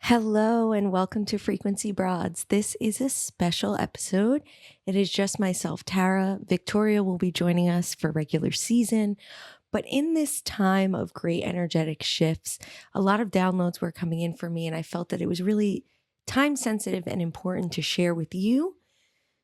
Hello and welcome to Frequency Broads. This is a special episode. It is just myself, Tara. Victoria will be joining us for regular season. But in this time of great energetic shifts, a lot of downloads were coming in for me, and I felt that it was really time sensitive and important to share with you.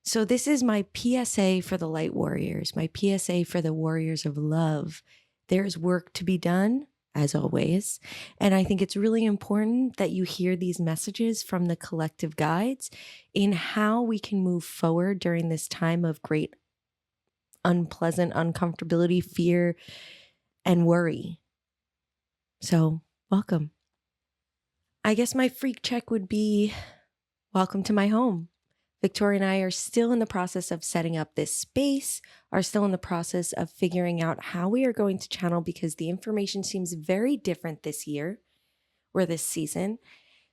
So, this is my PSA for the light warriors, my PSA for the warriors of love. There's work to be done, as always. And I think it's really important that you hear these messages from the collective guides in how we can move forward during this time of great unpleasant uncomfortability, fear, and worry. So, welcome. I guess my freak check would be welcome to my home. Victoria and I are still in the process of setting up this space, are still in the process of figuring out how we are going to channel because the information seems very different this year or this season.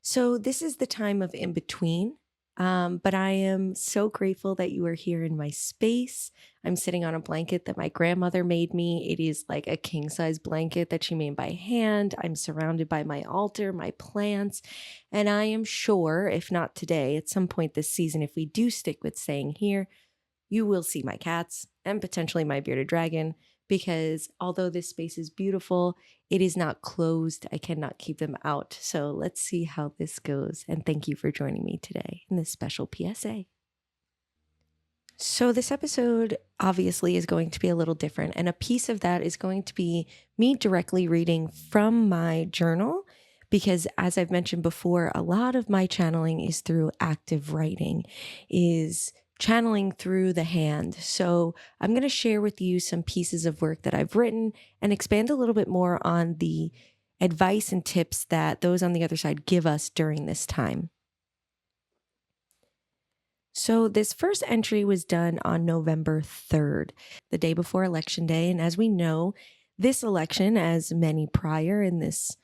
So this is the time of in between. But I am so grateful that you are here in my space. I'm sitting on a blanket that my grandmother made me. It is like a king size blanket that she made by hand. I'm surrounded by my altar, my plants, and I am sure, if not today, at some point this season, if we do stick with staying here, you will see my cats and potentially my bearded dragon, because although this space is beautiful, it is not closed. I cannot keep them out. So let's see how this goes. And thank you for joining me today in this special PSA. So this episode obviously is going to be a little different. And a piece of that is going to be me directly reading from my journal, because as I've mentioned before, a lot of my channeling is through active writing, is channeling through the hand. So I'm going to share with you some pieces of work that I've written and expand a little bit more on the advice and tips that those on the other side give us during this time. So this first entry was done on November 3rd, the day before Election Day. And as we know, this election, as many prior in this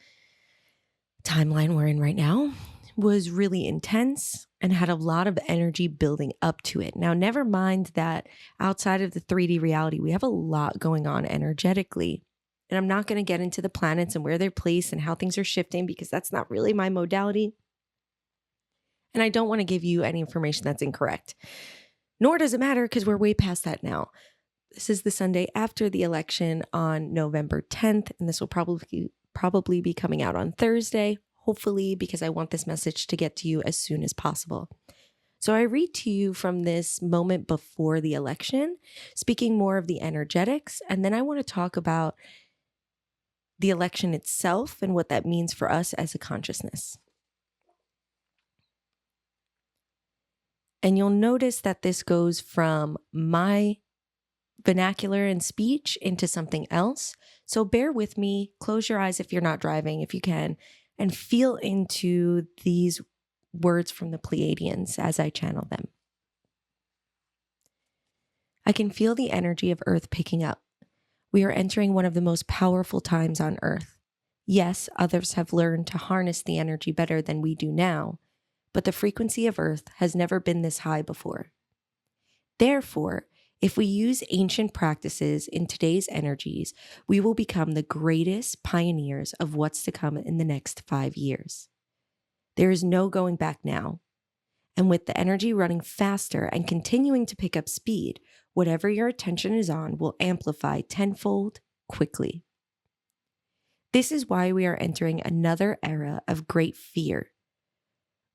timeline we're in right now, was really intense and had a lot of energy building up to it. Now, never mind that outside of the 3D reality, we have a lot going on energetically. And I'm not going to get into the planets and where they're placed and how things are shifting, because that's not really my modality. And I don't want to give you any information that's incorrect. Nor does it matter, because we're way past that now. This is the Sunday after the election on November 10th, and this will probably be coming out on Thursday, hopefully, because I want this message to get to you as soon as possible. So I read to you from this moment before the election, speaking more of the energetics, and then I want to talk about the election itself and what that means for us as a consciousness. And you'll notice that this goes from my vernacular and speech into something else. So bear with me, close your eyes if you're not driving, if you can, and feel into these words from the Pleiadians as I channel them. I can feel the energy of Earth picking up. We are entering one of the most powerful times on Earth. Yes, others have learned to harness the energy better than we do now, but the frequency of Earth has never been this high before. Therefore, if we use ancient practices in today's energies, we will become the greatest pioneers of what's to come in the next 5 years. There is no going back now. And with the energy running faster and continuing to pick up speed, whatever your attention is on will amplify tenfold quickly. This is why we are entering another era of great fear.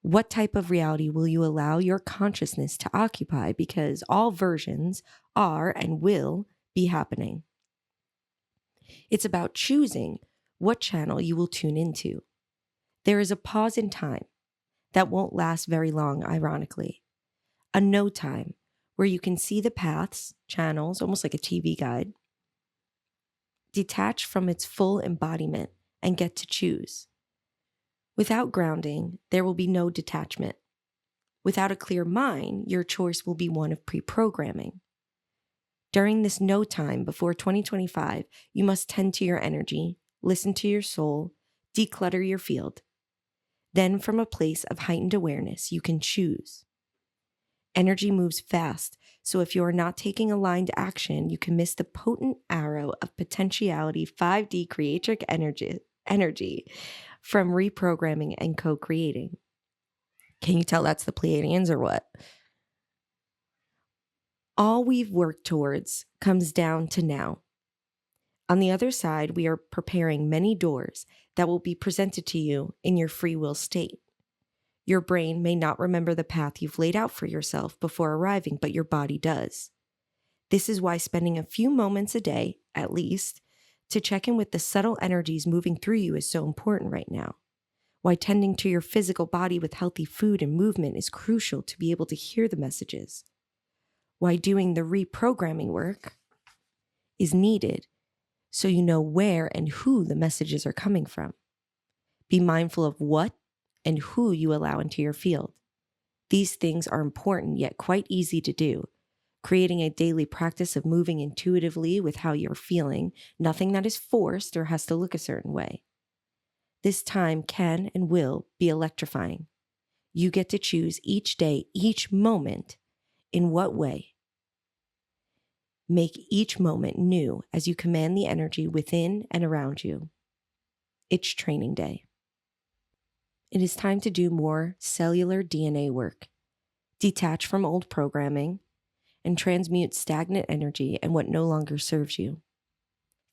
What type of reality will you allow your consciousness to occupy? Because all versions are and will be happening. It's about choosing what channel you will tune into. There is a pause in time that won't last very long, ironically. A no time where you can see the paths, channels, almost like a TV guide, detach from its full embodiment and get to choose. Without grounding, there will be no detachment. Without a clear mind, your choice will be one of pre-programming. During this no time before 2025, you must tend to your energy, listen to your soul, declutter your field. Then from a place of heightened awareness, you can choose. Energy moves fast, so if you are not taking aligned action, you can miss the potent arrow of potentiality 5D creatric energy from reprogramming and co-creating. Can you tell that's the Pleiadians or what? All we've worked towards comes down to now. On the other side, we are preparing many doors that will be presented to you in your free will state. Your brain may not remember the path you've laid out for yourself before arriving, but your body does. This is why spending a few moments a day, at least, to check in with the subtle energies moving through you is so important right now. Why tending to your physical body with healthy food and movement is crucial to be able to hear the messages. Why doing the reprogramming work is needed so you know where and who the messages are coming from. Be mindful of what and who you allow into your field. These things are important yet quite easy to do. Creating a daily practice of moving intuitively with how you're feeling, nothing that is forced or has to look a certain way. This time can and will be electrifying. You get to choose each day, each moment, in what way. Make each moment new as you command the energy within and around you. It's training day. It is time to do more cellular DNA work. Detach from old programming and transmute stagnant energy and what no longer serves you.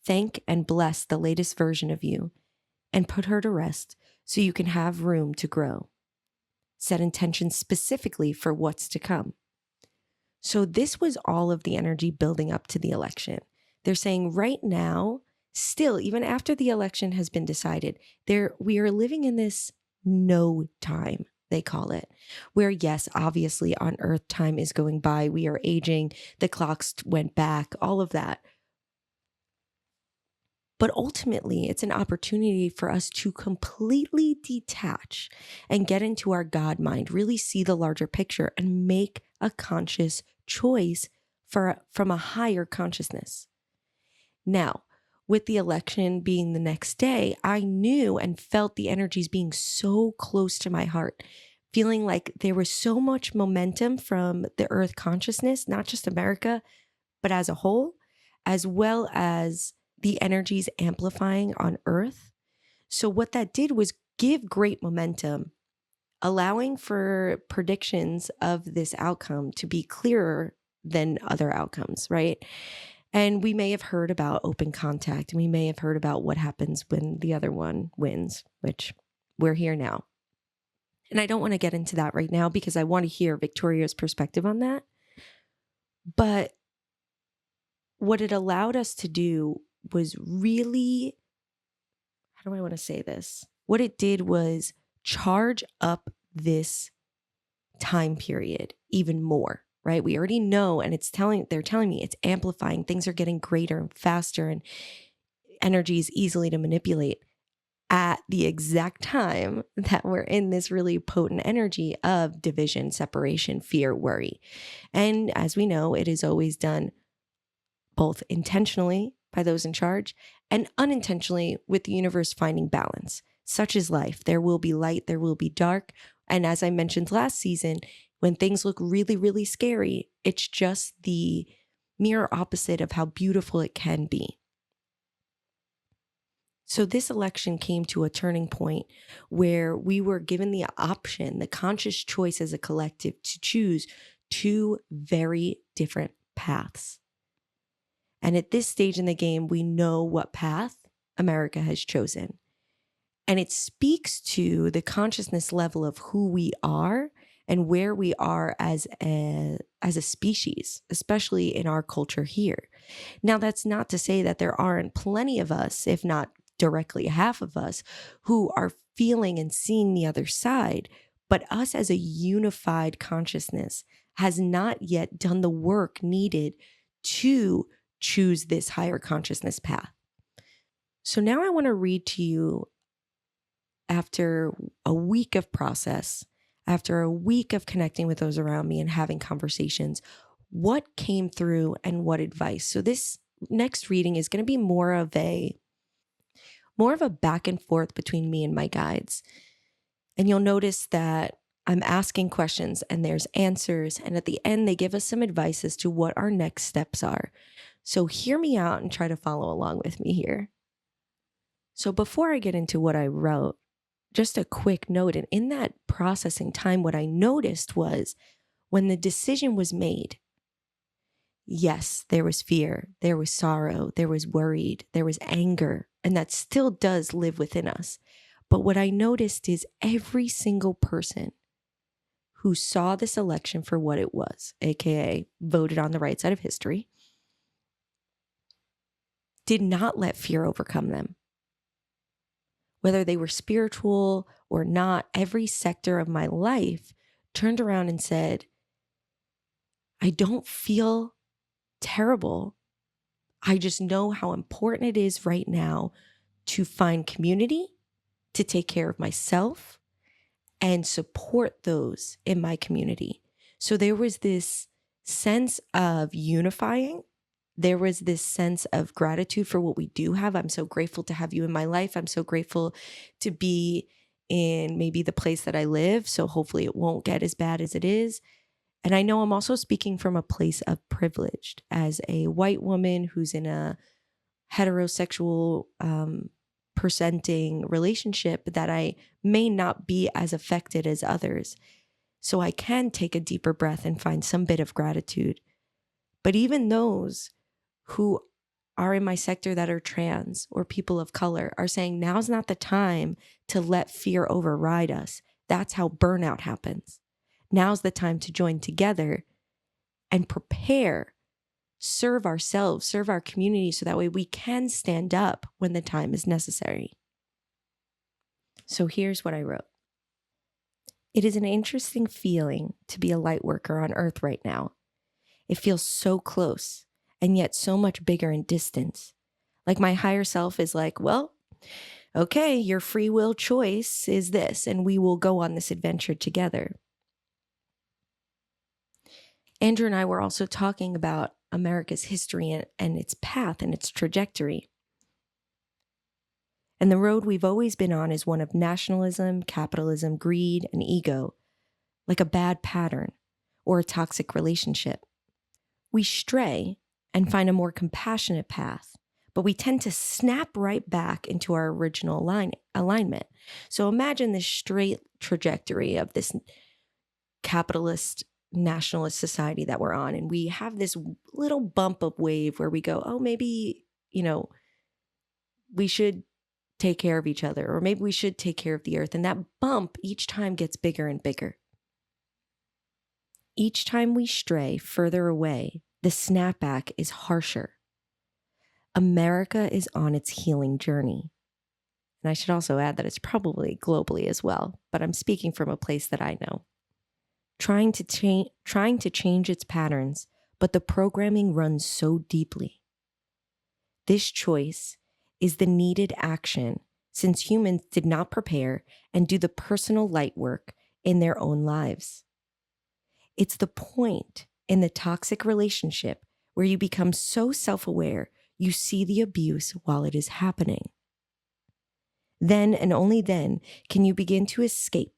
Thank and bless the latest version of you and put her to rest so you can have room to grow. Set intentions specifically for what's to come. So this was all of the energy building up to the election. They're saying right now, still, even after the election has been decided, we are living in this no time, they call it, where yes, obviously on Earth time is going by. We are aging. The clocks went back, all of that. But ultimately, it's an opportunity for us to completely detach and get into our God mind, really see the larger picture and make a conscious choice from a higher consciousness. Now, with the election being the next day, I knew and felt the energies being so close to my heart, feeling like there was so much momentum from the Earth consciousness, not just America, but as a whole, as well as the energies amplifying on Earth. So what that did was give great momentum, allowing for predictions of this outcome to be clearer than other outcomes, right? And we may have heard about open contact, and we may have heard about what happens when the other one wins, which we're here now. And I don't want to get into that right now because I want to hear Victoria's perspective on that. But what it allowed us to do was really, how do I want to say this? What it did was charge up this time period even more, right? We already know, and they're telling me it's amplifying. Things are getting greater and faster, and energy is easily to manipulate at the exact time that we're in this really potent energy of division, separation, fear, worry. And as we know, it is always done both intentionally by those in charge and unintentionally with the universe finding balance. Such is life. There will be light, there will be dark. And as I mentioned last season, when things look really, really scary, it's just the mirror opposite of how beautiful it can be. So this election came to a turning point where we were given the option, the conscious choice as a collective to choose two very different paths. And at this stage in the game, we know what path America has chosen. And it speaks to the consciousness level of who we are and where we are as a species, especially in our culture here. Now, that's not to say that there aren't plenty of us, if not directly half of us, who are feeling and seeing the other side. But us as a unified consciousness has not yet done the work needed to choose this higher consciousness path. So now I want to read to you, after a week of process, after a week of connecting with those around me and having conversations, what came through and what advice. So this next reading is going to be more of a back and forth between me and my guides. And you'll notice that I'm asking questions and there's answers. And at the end, they give us some advice as to what our next steps are. So hear me out and try to follow along with me here. So before I get into what I wrote, just a quick note. And in that processing time, what I noticed was when the decision was made, yes, there was fear, there was sorrow, there was worried, there was anger, and that still does live within us. But what I noticed is every single person who saw this election for what it was, aka voted on the right side of history, did not let fear overcome them. Whether they were spiritual or not, every sector of my life turned around and said, I don't feel terrible. I just know how important it is right now to find community, to take care of myself, and support those in my community. So there was this sense of unifying. There was this sense of gratitude for what we do have. I'm so grateful to have you in my life. I'm so grateful to be in maybe the place that I live. So hopefully it won't get as bad as it is. And I know I'm also speaking from a place of privileged as a white woman who's in a heterosexual presenting relationship, that I may not be as affected as others. So I can take a deeper breath and find some bit of gratitude. But even those who are in my sector that are trans or people of color are saying now's not the time to let fear override us. That's how burnout happens. Now's the time to join together and prepare, serve ourselves, serve our community, so that way we can stand up when the time is necessary. So here's what I wrote. It is an interesting feeling to be a light worker on Earth right now. It feels so close and yet so much bigger in distance. Like my higher self is like, well, okay, your free will choice is this, and we will go on this adventure together. Andrew and I were also talking about America's history and its path and its trajectory. And the road we've always been on is one of nationalism, capitalism, greed, and ego, like a bad pattern or a toxic relationship. We stray and find a more compassionate path, but we tend to snap right back into our original alignment. So imagine this straight trajectory of this capitalist nationalist society that we're on, and we have this little bump of wave where we go, oh, maybe, we should take care of each other, or maybe we should take care of the earth. And that bump each time gets bigger and bigger. Each time we stray further away, the snapback is harsher. America is on its healing journey. And I should also add that it's probably globally as well, but I'm speaking from a place that I know. Trying to change its patterns, but the programming runs so deeply. This choice is the needed action since humans did not prepare and do the personal light work in their own lives. It's the point in the toxic relationship where you become so self-aware you see the abuse while it is happening. Then and only then can you begin to escape.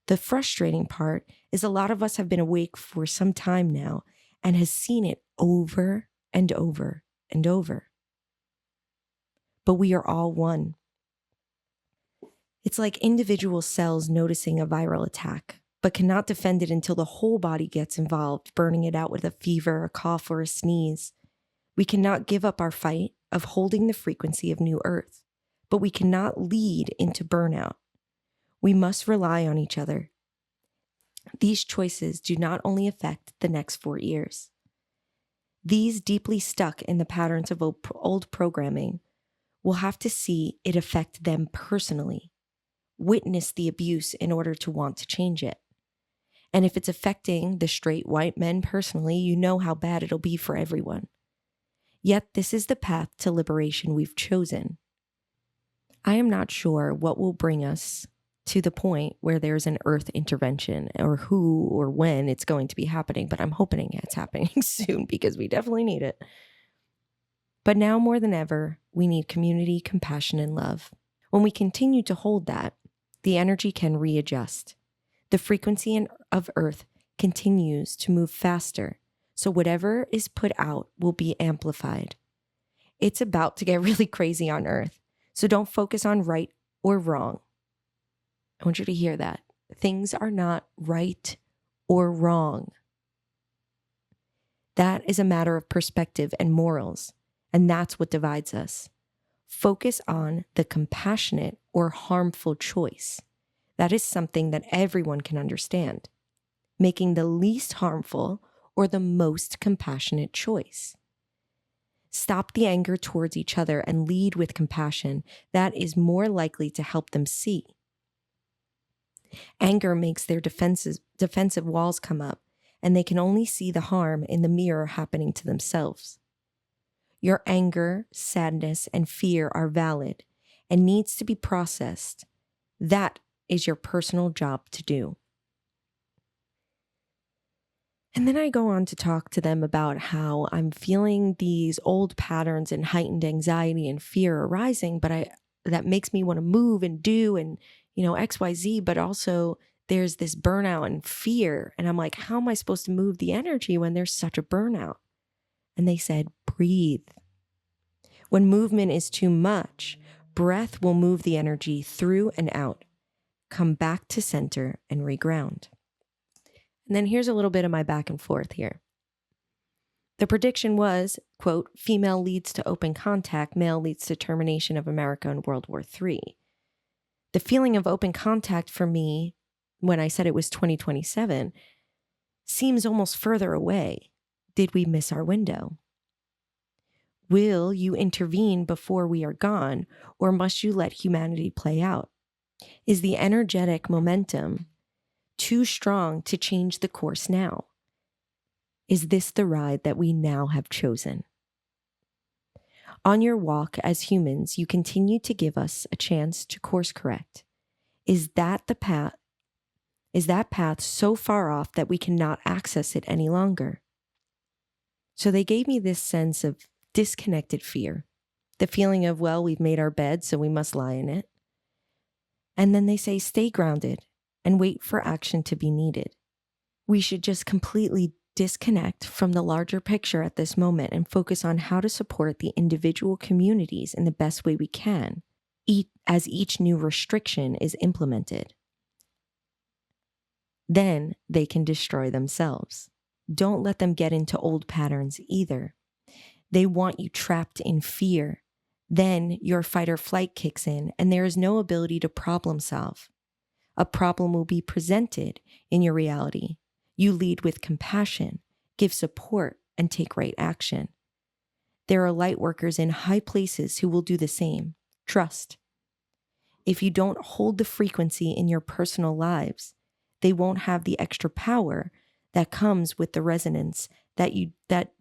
The frustrating part is a lot of us have been awake for some time now and has seen it over and over and over. But we are all one. It's like individual cells noticing a viral attack, but cannot defend it until the whole body gets involved, burning it out with a fever, a cough, or a sneeze. We cannot give up our fight of holding the frequency of New Earth, but we cannot lead into burnout. We must rely on each other. These choices do not only affect the next 4 years. These deeply stuck in the patterns of old programming will have to see it affect them personally, witness the abuse in order to want to change it. And if it's affecting the straight white men personally, you know how bad it'll be for everyone. Yet this is the path to liberation we've chosen. I am not sure what will bring us to the point where there's an earth intervention, or who or when it's going to be happening, but I'm hoping it's happening soon because we definitely need it. But now more than ever, we need community, compassion, and love. When we continue to hold that, the energy can readjust. The frequency of Earth continues to move faster, so whatever is put out will be amplified. It's about to get really crazy on Earth, so don't focus on right or wrong. I want you to hear that. Things are not right or wrong. That is a matter of perspective and morals, and that's what divides us. Focus on the compassionate or harmful choice. That is something that everyone can understand. Making the least harmful or the most compassionate choice. Stop the anger towards each other and lead with compassion. That is more likely to help them see. Anger makes their defensive walls come up, and they can only see the harm in the mirror happening to themselves. Your anger, sadness, and fear are valid and needs to be processed. That is your personal job to do. And then I go on to talk to them about how I'm feeling these old patterns and heightened anxiety and fear arising, but that makes me want to move and do and, XYZ, but also there's this burnout and fear. And I'm like, how am I supposed to move the energy when there's such a burnout? And they said, breathe. When movement is too much, breath will move the energy through and out. Come back to center and reground. And then here's a little bit of my back and forth here. The prediction was, quote, female leads to open contact, male leads to termination of America in World War III. The feeling of open contact for me, when I said it was 2027, seems almost further away. Did we miss our window? Will you intervene before we are gone, or must you let humanity play out? Is the energetic momentum too strong to change the course now? Is this the ride that we now have chosen? On your walk as humans, you continue to give us a chance to course correct. Is that the path? Is that path so far off that we cannot access it any longer? So they gave me this sense of disconnected fear, the feeling of, well, we've made our bed, so we must lie in it. And then they say, stay grounded and wait for action to be needed. We should just completely disconnect from the larger picture at this moment and focus on how to support the individual communities in the best way we can, as each new restriction is implemented. Then they can destroy themselves. Don't let them get into old patterns either. They want you trapped in fear. Then your fight or flight kicks in, and there is no ability to problem solve. A problem will be presented in your reality. You lead with compassion, give support, and take right action. There are light workers in high places who will do the same. Trust. If you don't hold the frequency in your personal lives, they won't have the extra power that comes with the resonance that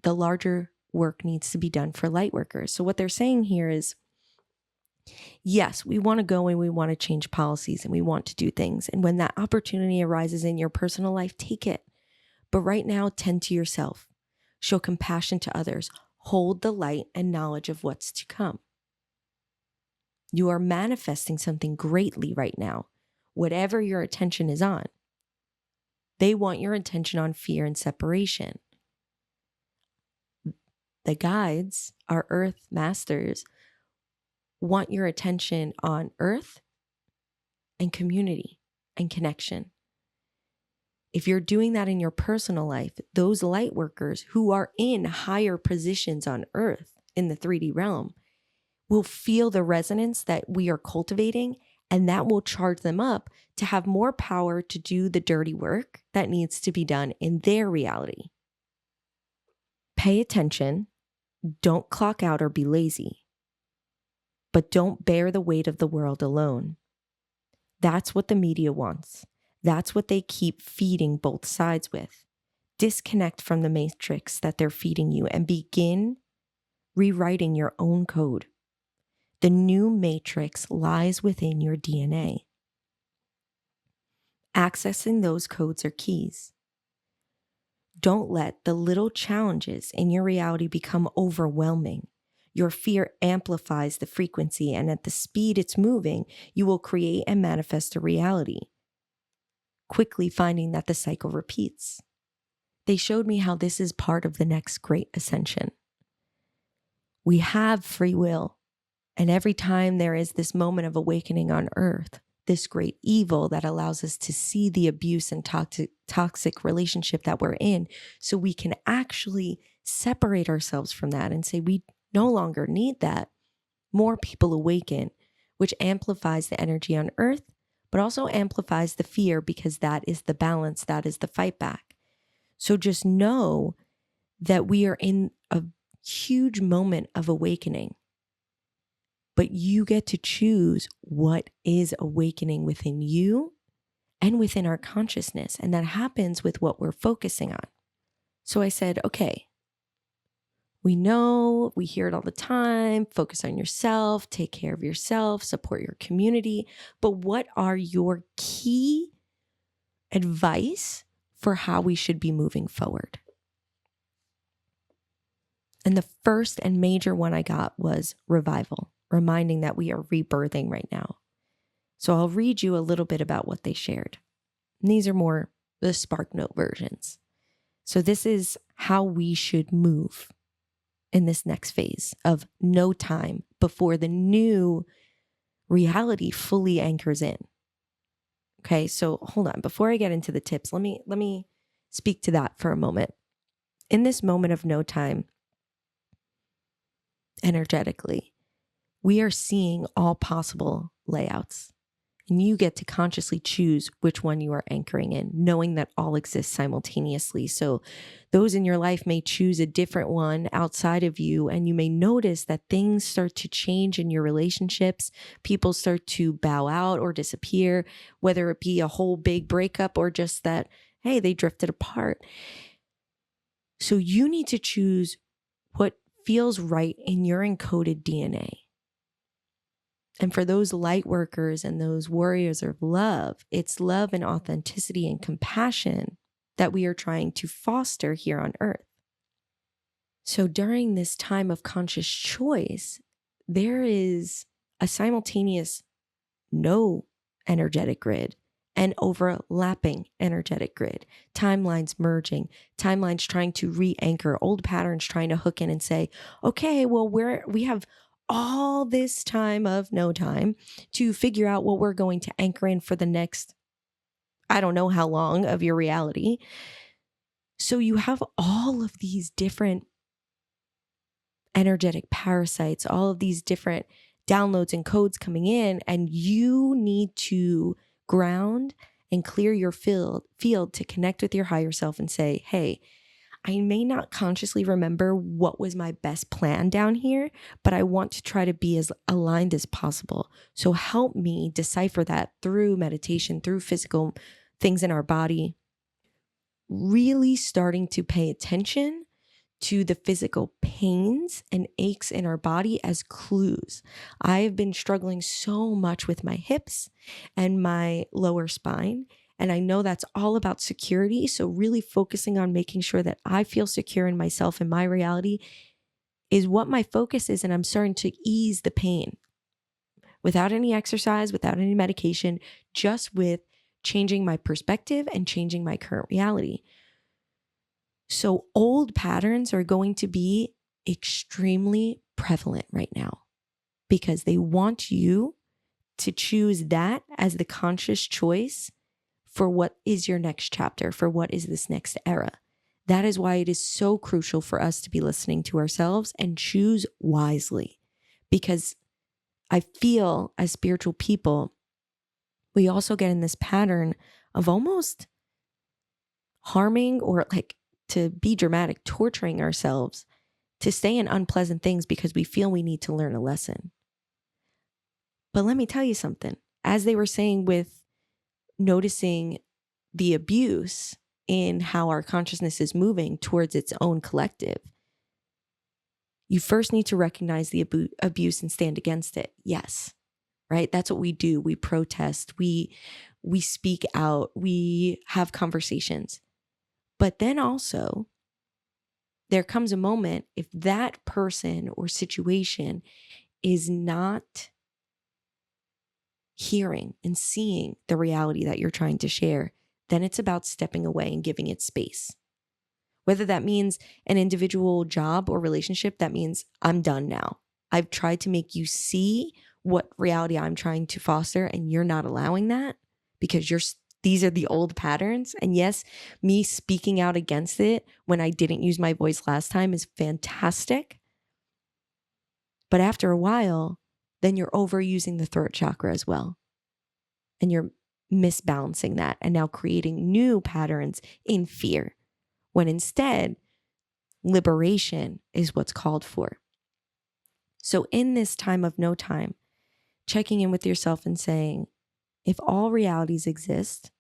the larger work needs to be done for light workers. So what they're saying here is, yes, we want to go and we want to change policies and we want to do things. And when that opportunity arises in your personal life, take it. But right now, tend to yourself. Show compassion to others. Hold the light and knowledge of what's to come. You are manifesting something greatly right now, whatever your attention is on. They want your attention on fear and separation. The guides, our earth masters, want your attention on earth and community and connection. If you're doing that in your personal life, those light workers who are in higher positions on earth in the 3D realm will feel the resonance that we are cultivating, and that will charge them up to have more power to do the dirty work that needs to be done in their reality. Pay attention. Don't clock out or be lazy. But don't bear the weight of the world alone. That's what the media wants. That's what they keep feeding both sides with. Disconnect from the matrix that they're feeding you and begin rewriting your own code. The new matrix lies within your DNA. Accessing those codes are keys. Don't let the little challenges in your reality become overwhelming. Your fear amplifies the frequency, and at the speed it's moving, you will create and manifest a reality, quickly finding that the cycle repeats. They showed me how this is part of the next great ascension. We have free will, And every time there is this moment of awakening on earth, this great evil that allows us to see the abuse and toxic relationship that we're in, so we can actually separate ourselves from that and say we no longer need that, more people awaken, which amplifies the energy on earth, but also amplifies the fear, because that is the balance, that is the fight back. So just know that we are in a huge moment of awakening, but you get to choose what is awakening within you and within our consciousness. And that happens with what we're focusing on. So I said, okay, we know, we hear it all the time, focus on yourself, take care of yourself, support your community. But what are your key advice for how we should be moving forward? And the first and major one I got was revival, reminding that we are rebirthing right now. So I'll read you a little bit about what they shared. And these are more the SparkNote versions. So this is how we should move in this next phase of no time before the new reality fully anchors in. Okay, so hold on. Before I get into the tips, let me speak to that for a moment. In this moment of no time, energetically, we are seeing all possible layouts. And you get to consciously choose which one you are anchoring in, knowing that all exist simultaneously. So those in your life may choose a different one outside of you, and you may notice that things start to change in your relationships. People start to bow out or disappear, whether it be a whole big breakup or just that, hey, they drifted apart. So you need to choose what feels right in your encoded DNA. And for those light workers and those warriors of love, it's love and authenticity and compassion that we are trying to foster here on earth. So during this time of conscious choice, there is a simultaneous no energetic grid and overlapping energetic grid, timelines merging, timelines trying to re-anchor, old patterns trying to hook in and say, okay, well, we have all this time of no time to figure out what we're going to anchor in for the next, I don't know how long of your reality. So you have all of these different energetic parasites, all of these different downloads and codes coming in, and you need to ground and clear your field to connect with your higher self and say, hey, I may not consciously remember what was my best plan down here, but I want to try to be as aligned as possible. So help me decipher that through meditation, through physical things in our body, really starting to pay attention to the physical pains and aches in our body as clues. I have been struggling so much with my hips and my lower spine, and I know that's all about security. So really focusing on making sure that I feel secure in myself and my reality is what my focus is. And I'm starting to ease the pain without any exercise, without any medication, just with changing my perspective and changing my current reality. So old patterns are going to be extremely prevalent right now because they want you to choose that as the conscious choice for what is your next chapter, for what is this next era. That is why it is so crucial for us to be listening to ourselves and choose wisely. Because I feel as spiritual people, we also get in this pattern of almost harming, or like, to be dramatic, torturing ourselves to stay in unpleasant things because we feel we need to learn a lesson. But let me tell you something. As they were saying with noticing the abuse in how our consciousness is moving towards its own collective, you first need to recognize the abuse and stand against it. Yes, right? That's what we do. We protest, we speak out, we have conversations. But then also, there comes a moment, if that person or situation is not hearing and seeing the reality that you're trying to share, then it's about stepping away and giving it space. Whether that means an individual job or relationship, that means I'm done now. I've tried to make you see what reality I'm trying to foster, and you're not allowing that because these are the old patterns. And yes, me speaking out against it when I didn't use my voice last time is fantastic. But after a while, then you're overusing the throat chakra as well. And you're misbalancing that and now creating new patterns in fear, when instead, liberation is what's called for. So in this time of no time, checking in with yourself and saying, if all realities exist,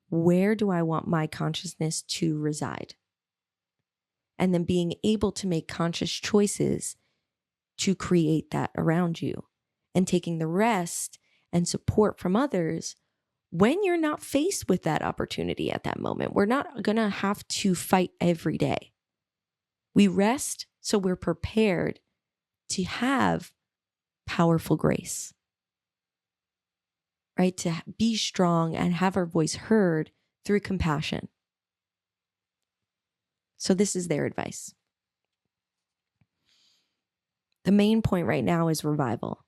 where do I want my consciousness to reside? And then being able to make conscious choices to create that around you, and taking the rest and support from others when you're not faced with that opportunity at that moment. We're not going to have to fight every day. We rest so we're prepared to have powerful grace, right? To be strong and have our voice heard through compassion. So this is their advice. The main point right now is revival.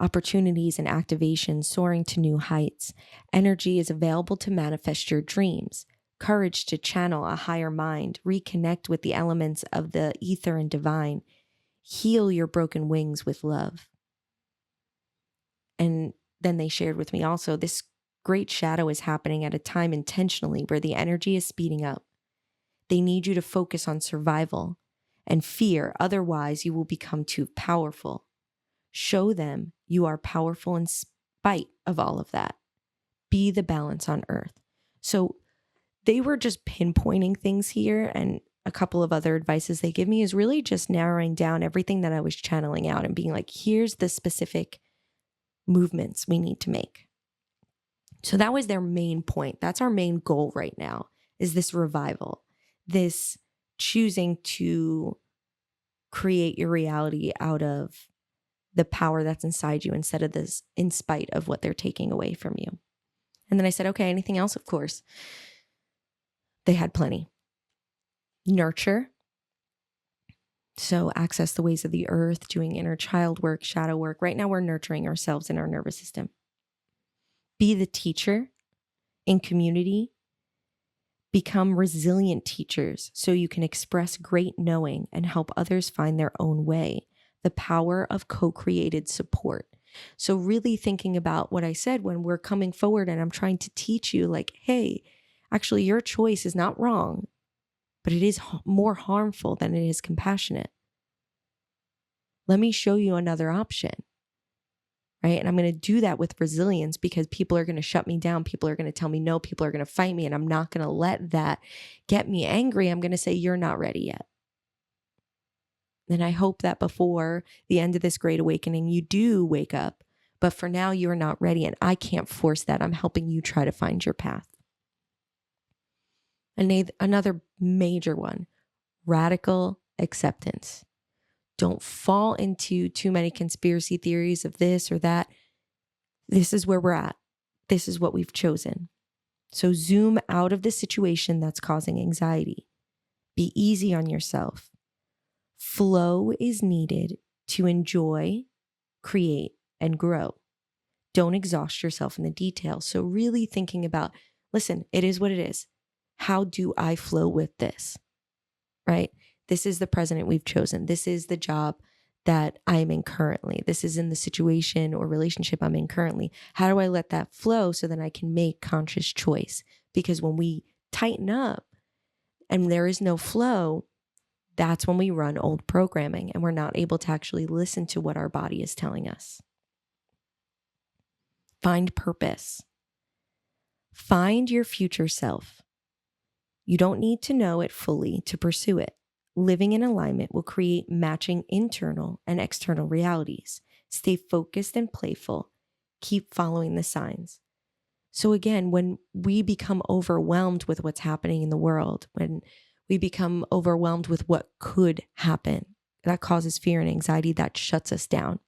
Opportunities and activation soaring to new heights. Energy is available to manifest your dreams. Courage to channel a higher mind. Reconnect with the elements of the ether and divine. Heal your broken wings with love. And then they shared with me also, this great shadow is happening at a time intentionally where the energy is speeding up. They need you to focus on survival and fear. Otherwise, you will become too powerful. Show them you are powerful in spite of all of that. Be the balance on earth. So they were just pinpointing things here, and a couple of other advices they give me is really just narrowing down everything that I was channeling out and being like, here's the specific movements we need to make. So that was their main point. That's our main goal right now, is this revival, this choosing to create your reality out of the power that's inside you instead of this in spite of what they're taking away from you. And then I said, okay, anything else? Of course. They had plenty. Nurture. So access the ways of the earth, doing inner child work, shadow work. Right now we're nurturing ourselves in our nervous system. Be the teacher in community. Become resilient teachers so you can express great knowing and help others find their own way. The power of co-created support. So really thinking about what I said when we're coming forward and I'm trying to teach you, like, hey, actually your choice is not wrong, but it is more harmful than it is compassionate. Let me show you another option, right? And I'm going to do that with resilience because people are going to shut me down. People are going to tell me no. People are going to fight me, and I'm not going to let that get me angry. I'm going to say, you're not ready yet. And I hope that before the end of this great awakening, you do wake up. But for now, you're not ready, and I can't force that. I'm helping you try to find your path. And another major one, radical acceptance. Don't fall into too many conspiracy theories of this or that. This is where we're at. This is what we've chosen. So zoom out of the situation that's causing anxiety. Be easy on yourself. Flow is needed to enjoy, create, and grow. Don't exhaust yourself in the details. So really thinking about, listen, it is what it is. How do I flow with this? Right? This is the president we've chosen. This is the job that I'm in currently. This is in the situation or relationship I'm in currently. How do I let that flow so that I can make conscious choice? Because when we tighten up and there is no flow, that's when we run old programming and we're not able to actually listen to what our body is telling us. Find purpose. Find your future self. You don't need to know it fully to pursue it. Living in alignment will create matching internal and external realities. Stay focused and playful. Keep following the signs. So again, when we become overwhelmed with what's happening in the world, when we become overwhelmed with what could happen, that causes fear and anxiety, that shuts us down.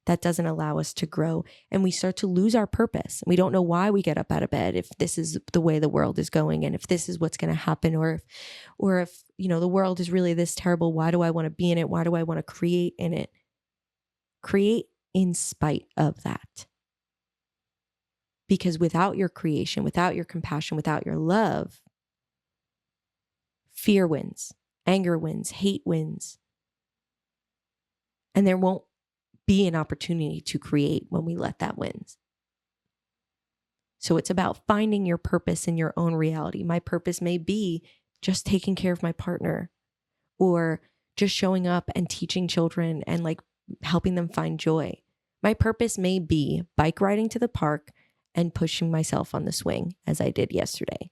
That doesn't allow us to grow. And we start to lose our purpose. We don't know why we get up out of bed if this is the way the world is going and if this is what's going to happen, or if the world is really this terrible, why do I want to be in it? Why do I want to create in it? Create in spite of that. Because without your creation, without your compassion, without your love, fear wins, anger wins, hate wins. And there won't be an opportunity to create when we let that win. So it's about finding your purpose in your own reality. My purpose may be just taking care of my partner, or just showing up and teaching children and like helping them find joy. My purpose may be bike riding to the park and pushing myself on the swing as I did yesterday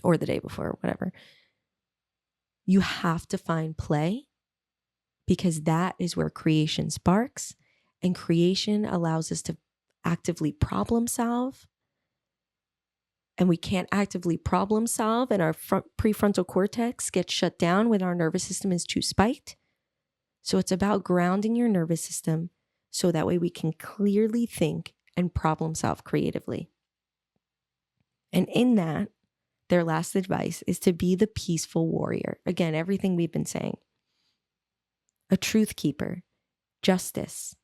or the day before, whatever. You have to find play, because that is where creation sparks, and creation allows us to actively problem solve. And we can't actively problem solve, and our prefrontal cortex gets shut down when our nervous system is too spiked. So it's about grounding your nervous system so that way we can clearly think and problem solve creatively. And in that, their last advice is to be the peaceful warrior. Again, everything we've been saying. A truth keeper, justice,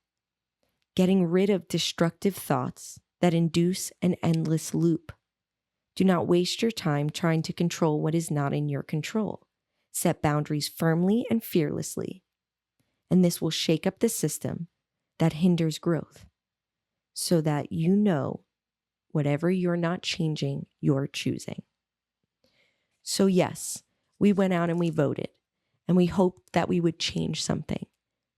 getting rid of destructive thoughts that induce an endless loop. Do not waste your time trying to control what is not in your control. Set boundaries firmly and fearlessly. And this will shake up the system that hinders growth, so that you know whatever you're not changing, you're choosing. So yes, we went out and we voted, and we hoped that we would change something.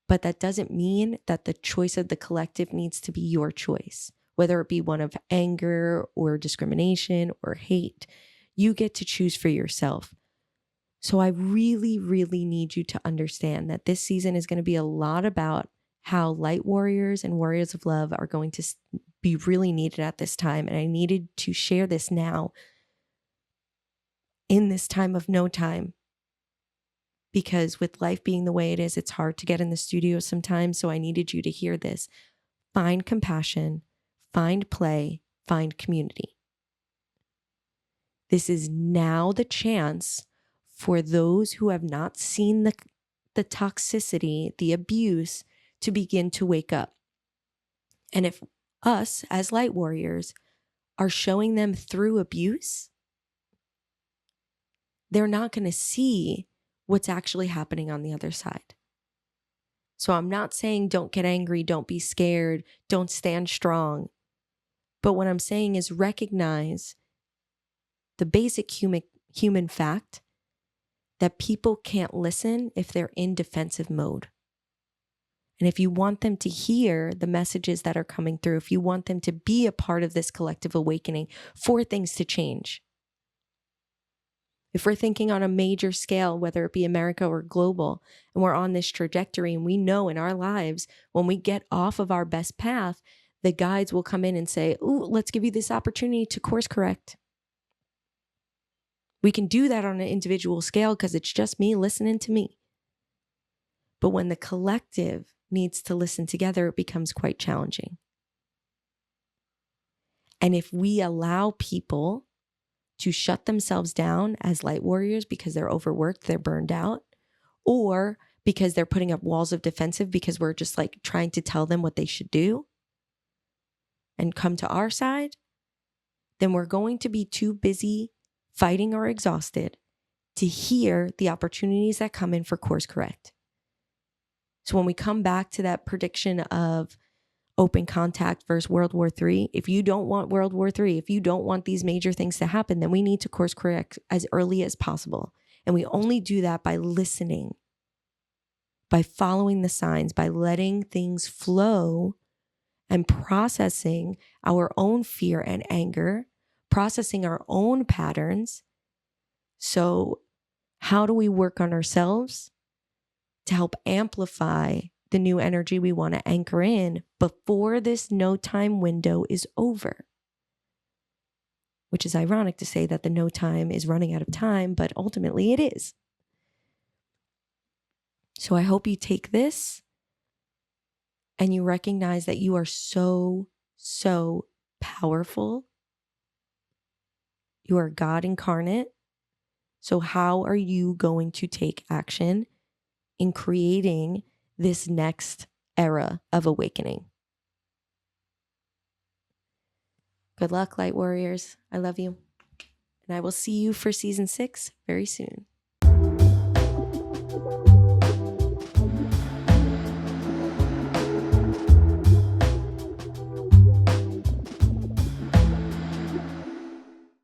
But that doesn't mean that the choice of the collective needs to be your choice, whether it be one of anger or discrimination or hate. You get to choose for yourself. So I really, really need you to understand that this season is going to be a lot about how light warriors and warriors of love are going to be really needed at this time. And I needed to share this now in this time of no time, because with life being the way it is, it's hard to get in the studio sometimes. So I needed you to hear this. Find compassion, find play, find community. This is now the chance for those who have not seen the toxicity, the abuse, to begin to wake up. And if us as light warriors are showing them through abuse, they're not going to see what's actually happening on the other side. So I'm not saying don't get angry, don't be scared, don't stand strong. But what I'm saying is recognize the basic human fact that people can't listen if they're in defensive mode. And if you want them to hear the messages that are coming through, if you want them to be a part of this collective awakening for things to change, if we're thinking on a major scale, whether it be America or global, and we're on this trajectory, and we know in our lives, when we get off of our best path, the guides will come in and say, ooh, let's give you this opportunity to course correct. We can do that on an individual scale because it's just me listening to me. But when the collective needs to listen together, it becomes quite challenging. And if we allow people to shut themselves down as light warriors because they're overworked, they're burned out, or because they're putting up walls of defensive because we're just like trying to tell them what they should do and come to our side, then we're going to be too busy fighting or exhausted to hear the opportunities that come in for course correct. So when we come back to that prediction of open contact versus World War III, if you don't want World War III, if you don't want these major things to happen, then we need to course correct as early as possible. And we only do that by listening, by following the signs, by letting things flow and processing our own fear and anger, processing our own patterns. So how do we work on ourselves to help amplify the new energy we want to anchor in before this no time window is over? Which is ironic to say that the no time is running out of time, but ultimately it is. So I hope you take this and you recognize that you are so, so powerful. You are God incarnate. So how are you going to take action in creating this next era of awakening. Good luck, Light Warriors. I love you. And I will see you for season 6 very soon.